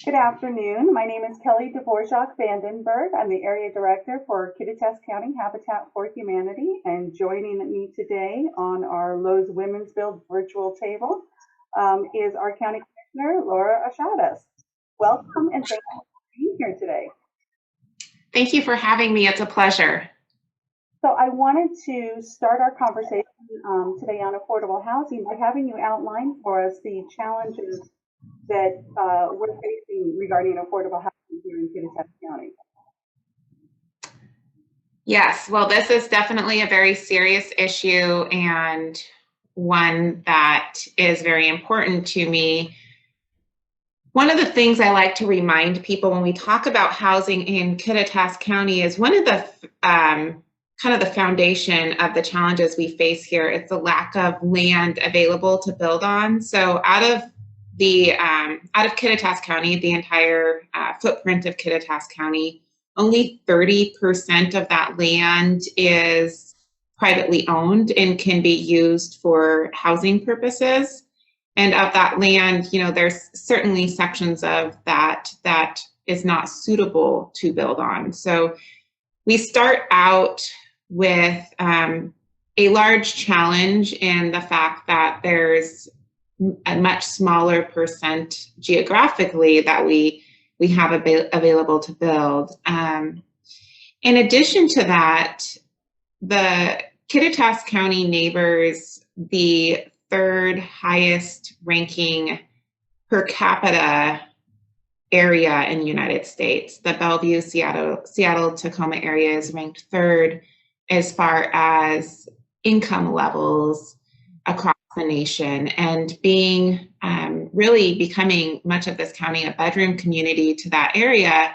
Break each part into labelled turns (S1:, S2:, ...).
S1: Good afternoon. My name is Kelly Dvorak Vandenberg. I'm the Area Director for Kittitas County Habitat for Humanity, and joining me today on our Lowe's Women's Build virtual table is our County Commissioner, Osiadacz. Welcome and thank you for being here today.
S2: Thank you for having me. It's a pleasure.
S1: So I wanted to start our conversation today on affordable housing by having you outline for us the challenges that we're facing regarding affordable housing here in Kittitas County.
S2: Yes, well, this is definitely a very serious issue and one that is very important to me. One of the things I like to remind people when we talk about housing in Kittitas County is one of the kind of the foundation of the challenges we face here is the lack of land available to build on. So out of Kittitas County, the entire footprint of Kittitas County, only 30% of that land is privately owned and can be used for housing purposes. And of that land, you know, there's certainly sections of that is not suitable to build on. So we start out with a large challenge in the fact that there's a much smaller percent geographically that we have available to build. In addition to that, the Kittitas County neighbors the third highest ranking per capita area in the United States. The Bellevue, Seattle, Tacoma area is ranked third as far as income levels across the nation, and being really becoming much of this county a bedroom community to that area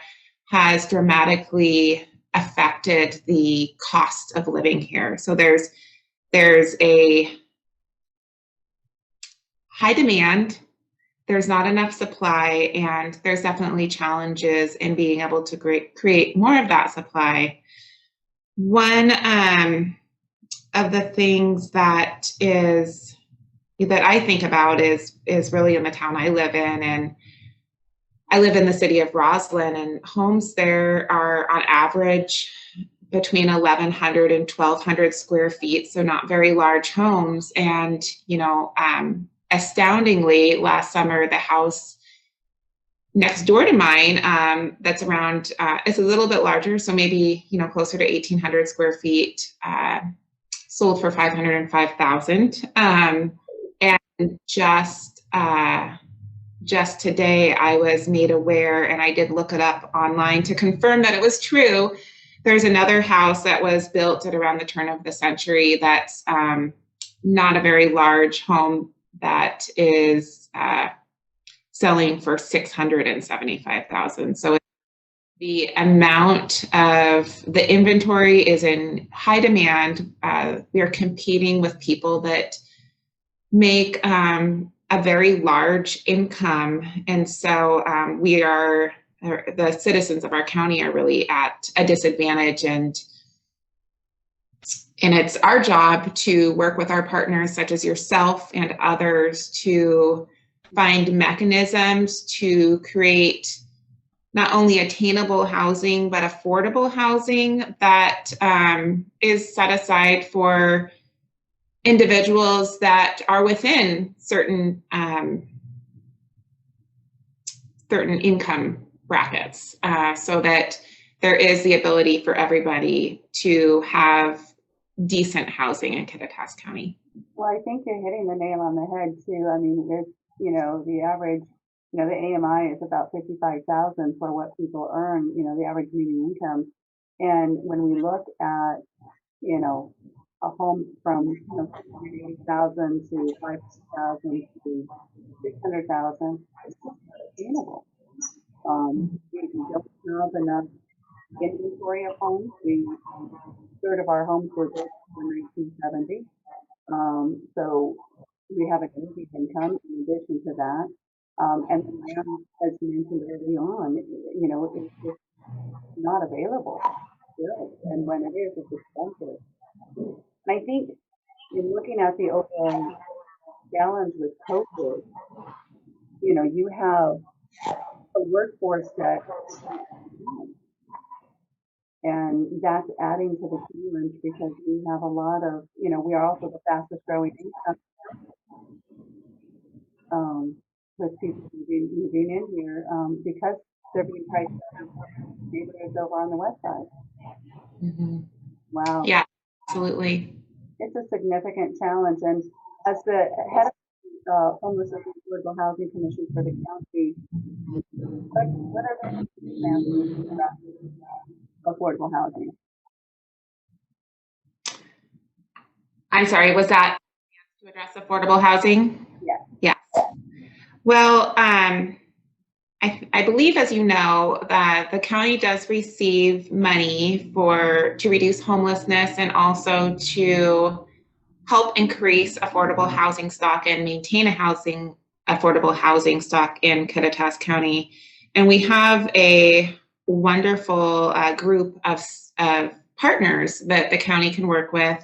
S2: has dramatically affected the cost of living here. So there's a high demand, there's not enough supply, and there's definitely challenges in being able to create more of that supply. One of the things that I think about is really in the town I live in, and I live in the city of Roslyn, and homes there are on average between 1,100 and 1,200 square feet, so not very large homes. And you know, astoundingly, last summer the house next door to mine, that's around, it's a little bit larger, so maybe, you know, closer to 1,800 square feet, sold for $505,000. And just today I was made aware, and I did look it up online to confirm that it was true. There's another house that was built at around the turn of the century that's not a very large home that is selling for $675,000. So the amount of the inventory is in high demand. We are competing with people that make a very large income. And so the citizens of our county are really at a disadvantage, and it's our job to work with our partners such as yourself and others to find mechanisms to create not only attainable housing, but affordable housing that is set aside for individuals that are within certain income brackets, so that there is the ability for everybody to have decent housing in Kittitas County.
S1: Well, I think you're hitting the nail on the head too. I mean, there's, you know, the average, you know, the AMI is about 55,000 for what people earn, you know, the average median income. And when we look at, you know, a home from, you know, 80,000 to 5,000 to 600,000, it's not attainable. We don't have enough inventory of homes. A third of our homes were built in 1970. So we have a decent income in addition to that. And the land, as you mentioned early on, you know, it's just not available. And when it is, it's expensive. And I think in looking at the overall challenge with COVID, you know, you have a a workforce that, and that's adding to the challenge because we have a lot of, we are also the fastest growing income with people moving in here because they're being priced out of neighborhoods over on the west side.
S2: Mm-hmm.
S1: Wow.
S2: Yeah, absolutely.
S1: It's a significant challenge. And as the head of the Homelessness and Affordable Housing Commission for the county, what are the plans for affordable housing?
S2: I'm sorry, was that to address affordable housing?
S1: Yeah.
S2: Yes. Well, I believe, as you know, that the county does receive money to reduce homelessness and also to help increase affordable housing stock and maintain affordable housing stock in Kittitas County. And we have a wonderful group of partners that the county can work with,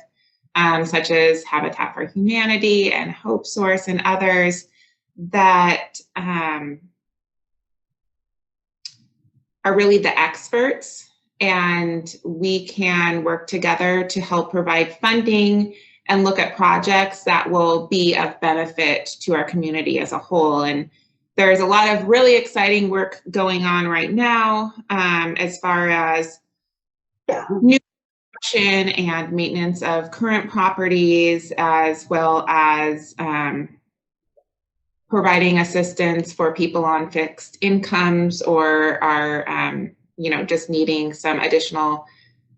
S2: such as Habitat for Humanity and Hope Source and others that are really the experts, and we can work together to help provide funding and look at projects that will be of benefit to our community as a whole. And there's a lot of really exciting work going on right now as far as new construction and maintenance of current properties, as well as providing assistance for people on fixed incomes or are, just needing some additional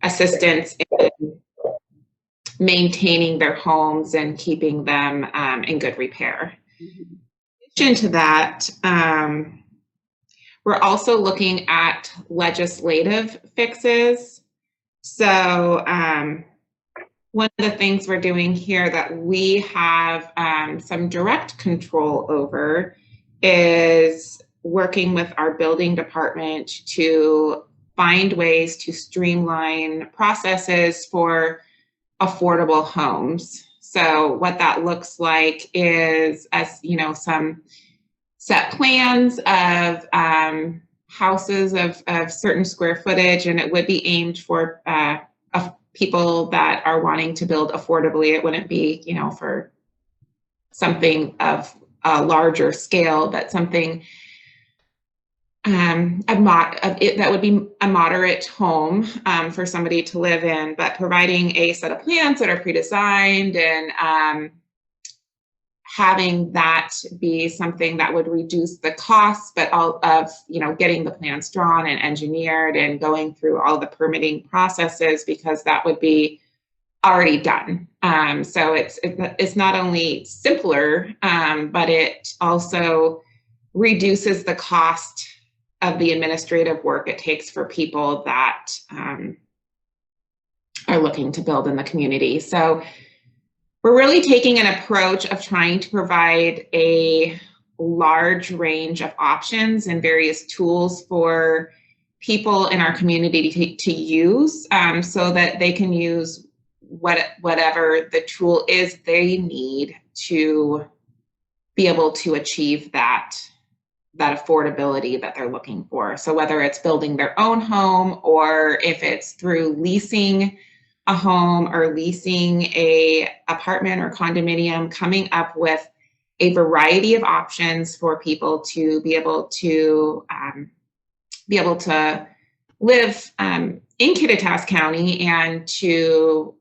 S2: assistance in maintaining their homes and keeping them in good repair. In addition to that, we're also looking at legislative fixes. So one of the things we're doing here that we have some direct control over is working with our building department to find ways to streamline processes for affordable homes. So what that looks like is, some set plans of houses of certain square footage, and it would be aimed for people that are wanting to build affordably. It wouldn't be, for something of a larger scale, but something that would be a moderate home for somebody to live in, but providing a set of plans that are pre-designed and having that be something that would reduce the costs, but all of, getting the plans drawn and engineered and going through all the permitting processes, because that would be already done. So it's not only simpler, but it also reduces the cost of the administrative work it takes for people that are looking to build in the community. So we're really taking an approach of trying to provide a large range of options and various tools for people in our community to use so that they can use whatever the tool is they need to be able to achieve that affordability that they're looking for. So whether it's building their own home, or if it's through leasing a home or leasing a apartment or condominium, coming up with a variety of options for people to be able to live in Kittitas County and to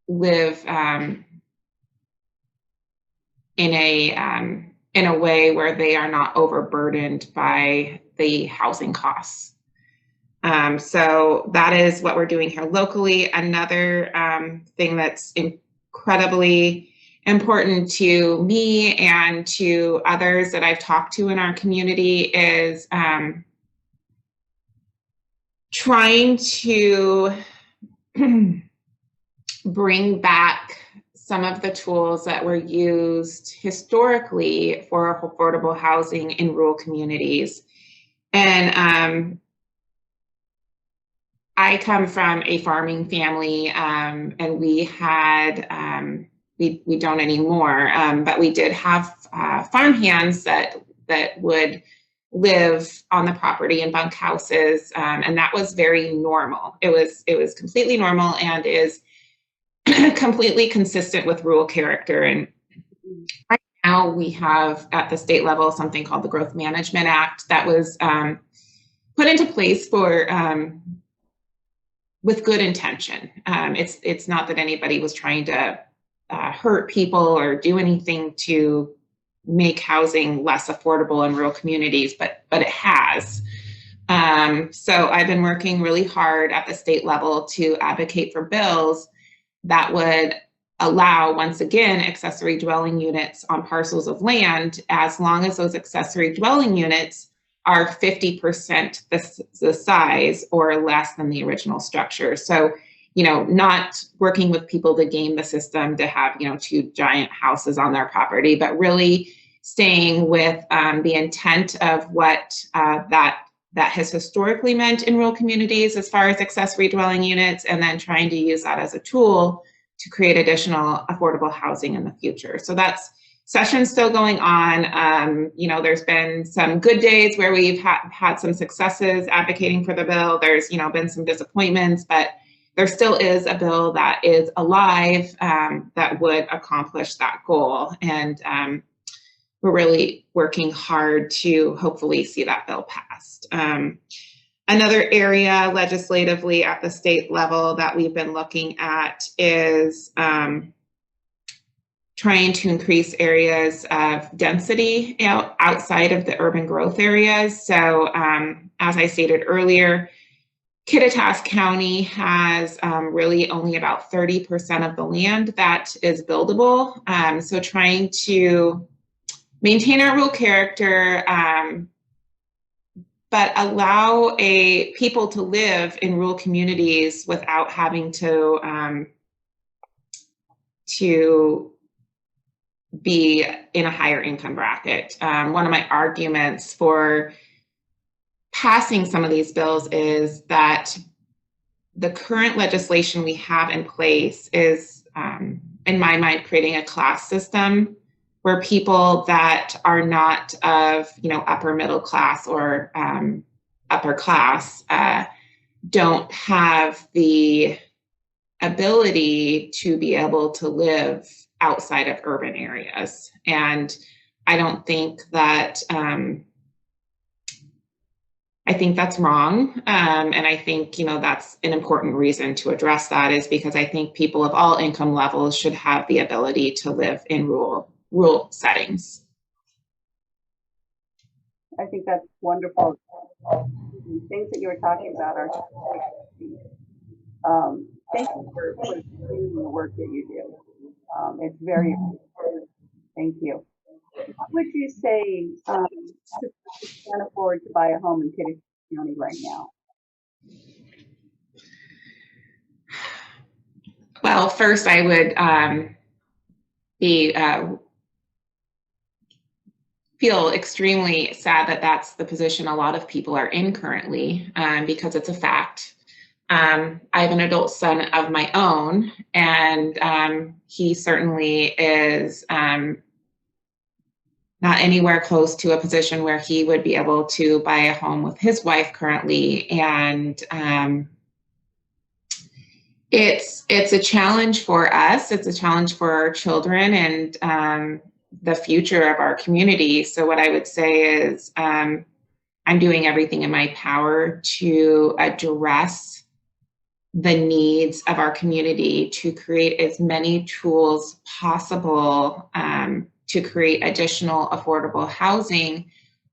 S2: live in a way where they are not overburdened by the housing costs. So that is what we're doing here locally. Another thing that's incredibly important to me and to others that I've talked to in our community is trying to bring back some of the tools that were used historically for affordable housing in rural communities. And I come from a farming family, and we had, we don't anymore, but we did have farm hands that would live on the property in bunk houses, and that was very normal. It was completely normal and is completely consistent with rural character. And right now we have at the state level something called the Growth Management Act that was put into place for with good intention. It's not that anybody was trying to hurt people or do anything to make housing less affordable in rural communities, but it has. So I've been working really hard at the state level to advocate for bills that would allow, once again, accessory dwelling units on parcels of land, as long as those accessory dwelling units are 50% the size or less than the original structure. So, not working with people to game the system to have, 2 giant houses on their property, but really staying with the intent of what that has historically meant in rural communities as far as accessory dwelling units, and then trying to use that as a tool to create additional affordable housing in the future. So that's session's still going on. There's been some good days where we've had some successes advocating for the bill. There's, been some disappointments, but there still is a bill that is alive that would accomplish that goal. And we're really working hard to hopefully see that bill passed. Another area legislatively at the state level that we've been looking at is trying to increase areas of density outside of the urban growth areas. So as I stated earlier, Kittitas County has really only about 30% of the land that is buildable. So trying to maintain our rural character, but allow people to live in rural communities without having to be in a higher income bracket. One of my arguments for passing some of these bills is that the current legislation we have in place is, in my mind, creating a class system where people that are not of, upper middle class or upper class don't have the ability to be able to live outside of urban areas. And I don't think that, I think that's wrong. And I think, that's an important reason to address that, is because I think people of all income levels should have the ability to live in rural settings.
S1: I think that's wonderful. The things that you were talking about are thank you for doing the work that you do. It's very important. Thank you. What would you say to people who can't afford to buy a home in Kittitas County right now?
S2: Well, first I would feel extremely sad that that's the position a lot of people are in currently, because it's a fact. I have an adult son of my own, and he certainly is not anywhere close to a position where he would be able to buy a home with his wife currently. And it's a challenge for us. It's a challenge for our children and the future of our community. So what I would say is I'm doing everything in my power to address the needs of our community, to create as many tools possible to create additional affordable housing.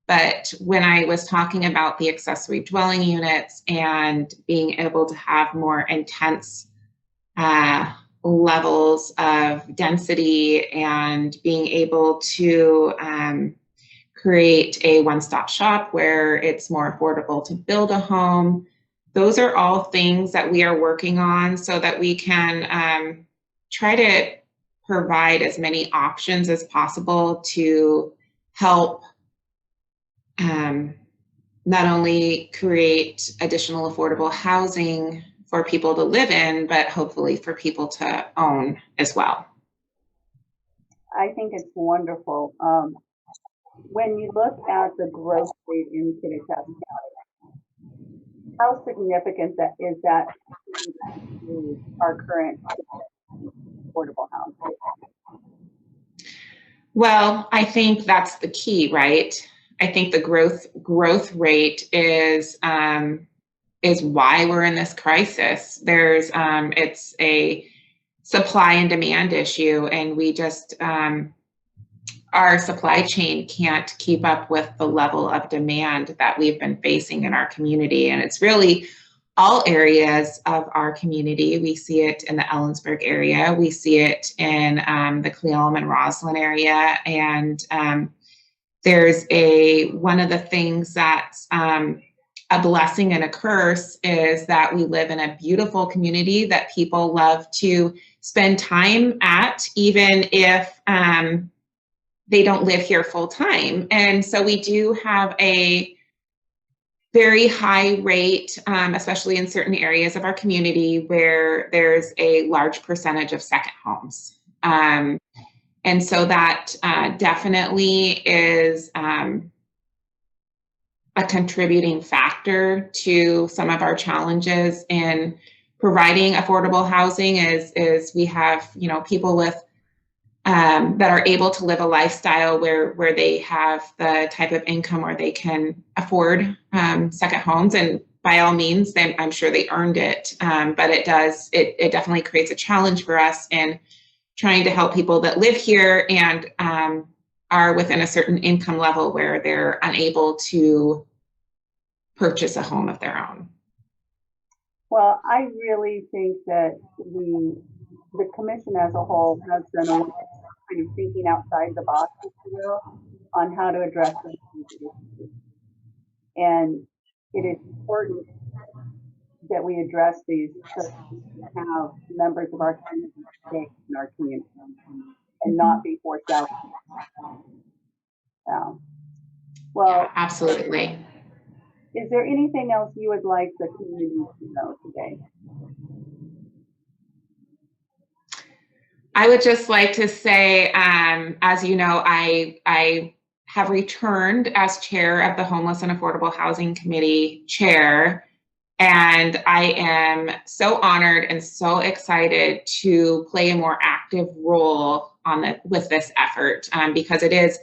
S2: But when I was talking about the accessory dwelling units and being able to have more intense levels of density and being able to create a one-stop shop where it's more affordable to build a home, those are all things that we are working on so that we can try to provide as many options as possible to help not only create additional affordable housing for people to live in, but hopefully for people to own as well.
S1: I think it's wonderful. when you look at the growth rate in Kittitas County, how significant that is that to our current affordable housing?
S2: Well, I think that's the key, right? I think the growth rate is why we're in this crisis. There's it's a supply and demand issue, and we just our supply chain can't keep up with the level of demand that we've been facing in our community. And it's really all areas of our community. We see it in the Ellensburg area. We see it in the Cleom and Roslyn area. And there's one of the things that's a blessing and a curse is that we live in a beautiful community that people love to spend time at, even if they don't live here full time. And so we do have a very high rate, especially in certain areas of our community where there's a large percentage of second homes. And so that definitely is a contributing factor to some of our challenges in providing affordable housing is we have, people with that are able to live a lifestyle where they have the type of income where they can afford second homes, and by all means, then I'm sure they earned it. But it definitely creates a challenge for us in trying to help people that live here and are within a certain income level where they're unable to purchase a home of their own.
S1: Well, I really think that the commission as a whole has done a kind of thinking outside the box, if you will, on how to address these issues. And it is important that we address these so we have members of our community stay in our community and not be forced out. Well,
S2: yeah, absolutely.
S1: Is there anything else you would like the community to know today?
S2: I would just like to say, as you know, I have returned as chair of the Homeless and Affordable Housing Committee chair, and I am so honored and so excited to play a more active role with this effort because it is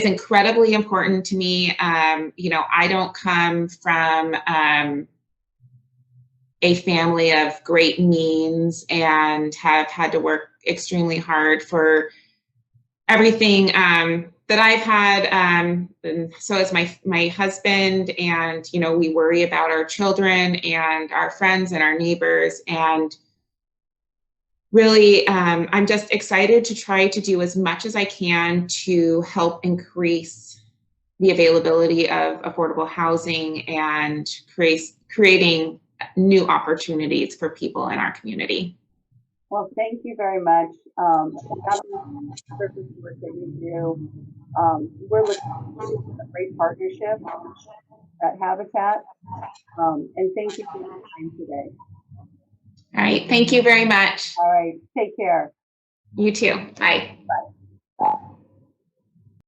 S2: incredibly important to me. I don't come from a family of great means and have had to work extremely hard for everything that I've had. And so is my husband, and we worry about our children and our friends and our neighbors. And really, I'm just excited to try to do as much as I can to help increase the availability of affordable housing and creating new opportunities for people in our community.
S1: Well, thank you very much. Purpose work that you do. We're looking for a great partnership at Habitat. And thank you for your time today.
S2: All right. Thank you very much.
S1: All right. Take care.
S2: You too. Bye.
S1: Bye.